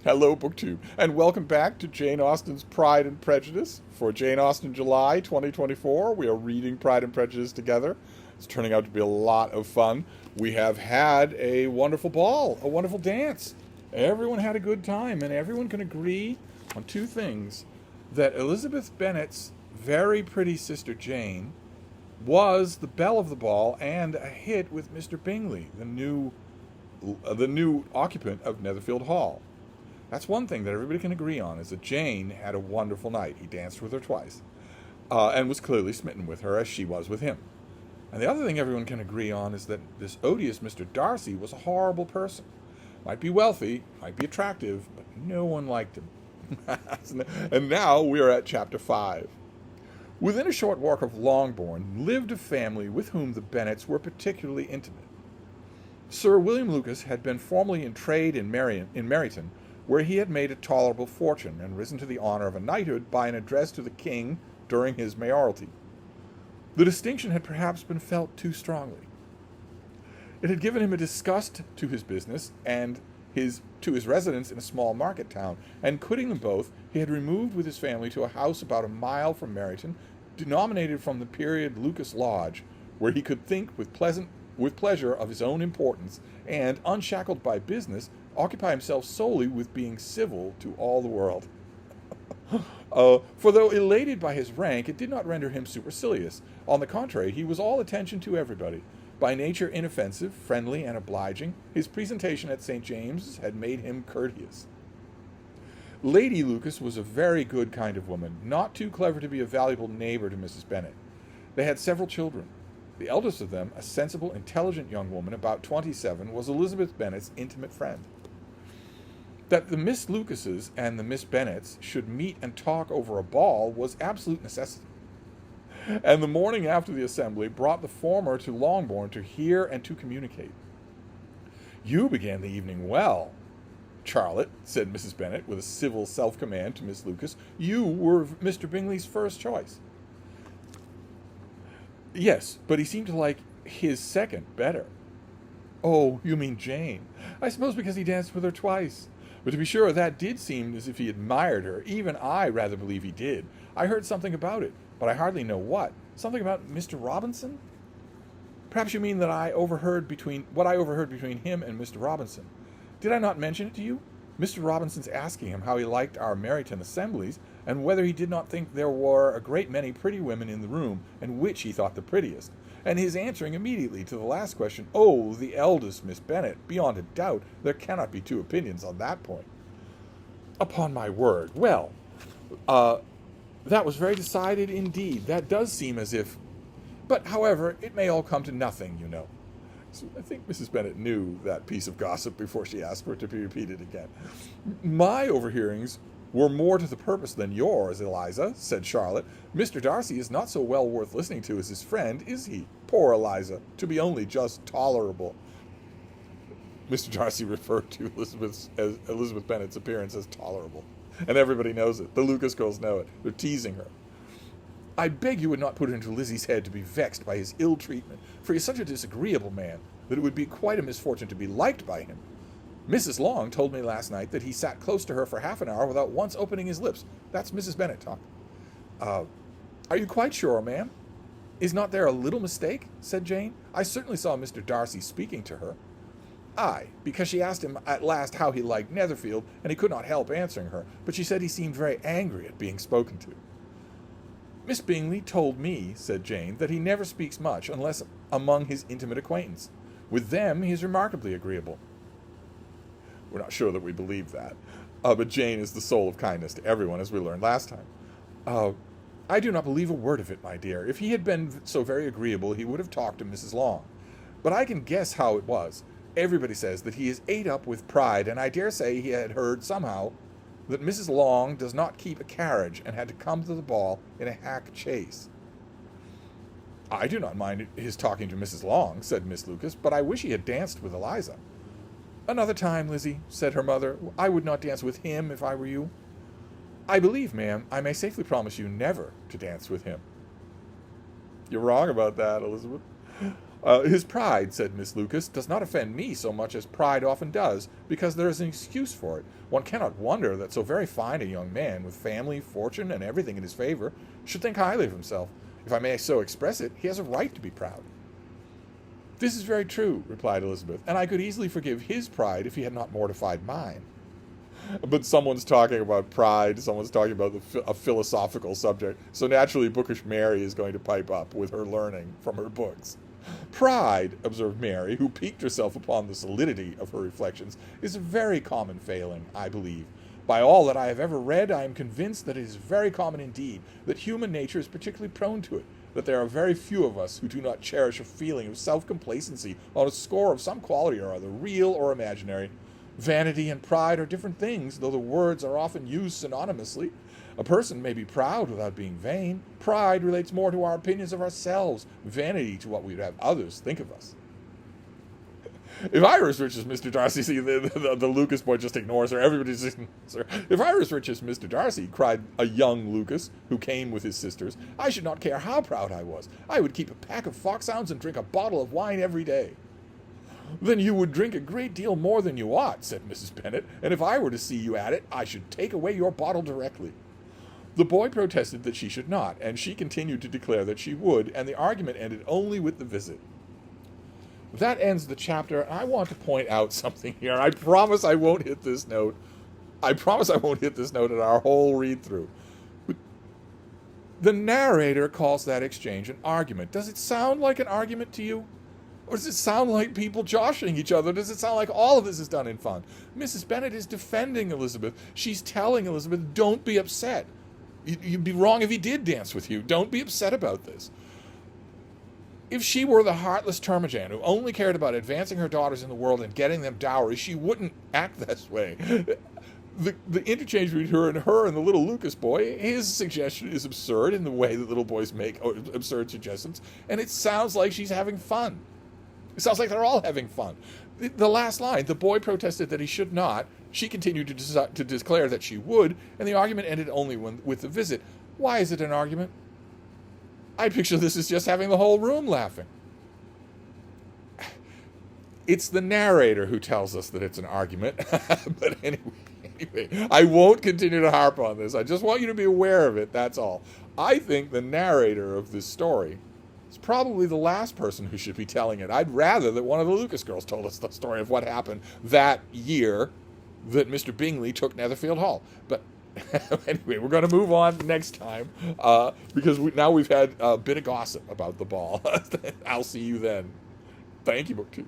Hello, BookTube, and welcome back to Jane Austen's Pride and Prejudice. For Jane Austen July 2024, we are reading Pride and Prejudice together. It's turning out to be a lot of fun. We have had a wonderful ball, a wonderful dance. Everyone had a good time, and everyone can agree on two things. That Elizabeth Bennet's very pretty sister Jane was the belle of the ball and a hit with Mr. Bingley, the new occupant of Netherfield Hall. That's one thing that everybody can agree on, is that Jane had a wonderful night. He danced with her twice, and was clearly smitten with her as she was with him. And the other thing everyone can agree on is that this odious Mr. Darcy was a horrible person. Might be wealthy, might be attractive, but no one liked him. And now we are at chapter 5. Within a short walk of Longbourn lived a family with whom the Bennets were particularly intimate. Sir William Lucas had been formerly in trade in Meryton, where he had made a tolerable fortune and risen to the honor of a knighthood by an address to the king during his mayoralty. The distinction had perhaps been felt too strongly. It had given him a disgust to his business and to his residence in a small market town, and quitting them both, he had removed with his family to a house about a mile from Meryton, denominated from the period Lucas Lodge, where he could think with pleasure of his own importance, and, unshackled by business, occupy himself solely with being civil to all the world. For though elated by his rank, it did not render him supercilious. On the contrary, he was all attention to everybody. By nature inoffensive, friendly, and obliging, his presentation at St. James's had made him courteous. Lady Lucas was a very good kind of woman, not too clever to be a valuable neighbor to Mrs. Bennet. They had several children. The eldest of them, a sensible, intelligent young woman about 27, was Elizabeth Bennet's intimate friend. That the Miss Lucases and the Miss Bennets should meet and talk over a ball was absolute necessity. And the morning after the assembly brought the former to Longbourn to hear and to communicate. "You began the evening well, Charlotte," said Mrs. Bennet, with a civil self-command to Miss Lucas. "You were Mr. Bingley's first choice." "Yes, but he seemed to like his second better." "Oh, you mean Jane. I suppose because he danced with her twice. But to be sure, that did seem as if he admired her. Even I rather believe he did. I heard something about it, but I hardly know what. Something about Mr. Robinson? Perhaps you mean that what I overheard between him and Mr. Robinson. Did I not mention it to you? Mr. Robinson's asking him how he liked our Meryton assemblies, and whether he did not think there were a great many pretty women in the room, and which he thought the prettiest. And his answering immediately to the last question, 'Oh, the eldest Miss Bennet, beyond a doubt, there cannot be two opinions on that point.'" "Upon my word. Well, that was very decided indeed. That does seem as if... But, however, it may all come to nothing, you know." So I think Mrs. Bennet knew that piece of gossip before she asked for it to be repeated again. "My overhearings were more to the purpose than yours, Eliza," said Charlotte. "Mr. Darcy is not so well worth listening to as his friend, is he? Poor Eliza, to be only just tolerable." Mr. Darcy referred to Elizabeth Bennet's appearance as tolerable. And everybody knows it. The Lucas girls know it. They're teasing her. "I beg you would not put it into Lizzie's head to be vexed by his ill treatment, for he is such a disagreeable man that it would be quite a misfortune to be liked by him. Mrs. Long told me last night that he sat close to her for half an hour without once opening his lips." That's Mrs. Bennet talking. "Are you quite sure, ma'am? Is not there a little mistake?" said Jane. "I certainly saw Mr. Darcy speaking to her." "Aye, because she asked him at last how he liked Netherfield, and he could not help answering her, but she said he seemed very angry at being spoken to." "Miss Bingley told me," said Jane, "that he never speaks much unless among his intimate acquaintance. With them he is remarkably agreeable." We're not sure that we believe that. But Jane is the soul of kindness to everyone, as we learned last time. "I do not believe a word of it, my dear. If he had been so very agreeable, he would have talked to Mrs. Long. But I can guess how it was. Everybody says that he is ate up with pride, and I dare say he had heard somehow that Mrs. Long does not keep a carriage, and had to come to the ball in a hack chaise." "I do not mind his talking to Mrs. Long," said Miss Lucas, "but I wish he had danced with Eliza." "Another time, Lizzie," said her mother. "I would not dance with him if I were you." "I believe, ma'am, I may safely promise you never to dance with him." "You're wrong about that, Elizabeth. His pride, said Miss Lucas, does not offend me so much as pride often does, because there is an excuse for it. One cannot wonder that so very fine a young man, with family, fortune, and everything in his favor, should think highly of himself. If I may so express it, he has a right to be proud. This is very true, replied Elizabeth, and I could easily forgive his pride if he had not mortified mine. But someone's talking about pride, someone's talking about a philosophical subject, so naturally bookish Mary is going to pipe up with her learning from her books. Pride, observed Mary, who piqued herself upon the solidity of her reflections, is a very common failing, I believe. By all that I have ever read, I am convinced that it is very common indeed, that human nature is particularly prone to it, that there are very few of us who do not cherish a feeling of self-complacency on a score of some quality or other, real or imaginary. Vanity and pride are different things, though the words are often used synonymously. A person may be proud without being vain. Pride relates more to our opinions of ourselves, vanity to what we would have others think of us. If I were as rich as Mr. Darcy, see, the Lucas boy just ignores her. Everybody's just ignores her. If I were as rich as Mr. Darcy, cried a young Lucas, who came with his sisters, I should not care how proud I was. I would keep a pack of foxhounds and drink a bottle of wine every day. Then you would drink a great deal more than you ought, said Mrs. Bennet, and if I were to see you at it, I should take away your bottle directly. The boy protested that she should not, and she continued to declare that she would, and the argument ended only with the visit. That ends the chapter. I want to point out something here. I promise I won't hit this note. I promise I won't hit this note in our whole read-through. The narrator calls that exchange an argument. Does it sound like an argument to you? Or does it sound like people joshing each other? Does it sound like all of this is done in fun? Mrs. Bennet is defending Elizabeth. She's telling Elizabeth, don't be upset. You'd be wrong if he did dance with you. Don't be upset about this. If she were the heartless termagant who only cared about advancing her daughters in the world and getting them dowries, she wouldn't act this way. The interchange between her and the little Lucas boy, his suggestion is absurd in the way that little boys make absurd suggestions, and it sounds like she's having fun. It sounds like they're all having fun. The last line, the boy protested that he should not. She continued to declare that she would, and the argument ended only with the visit. Why is it an argument? I picture this as just having the whole room laughing. It's the narrator who tells us that it's an argument. But anyway, I won't continue to harp on this. I just want you to be aware of it, that's all. I think the narrator of this story is probably the last person who should be telling it. I'd rather that one of the Lucas girls told us the story of what happened that year that Mr. Bingley took Netherfield Hall. But anyway, we're going to move on next time because now we've had a bit of gossip about the ball. I'll see you then. Thank you, BookTube.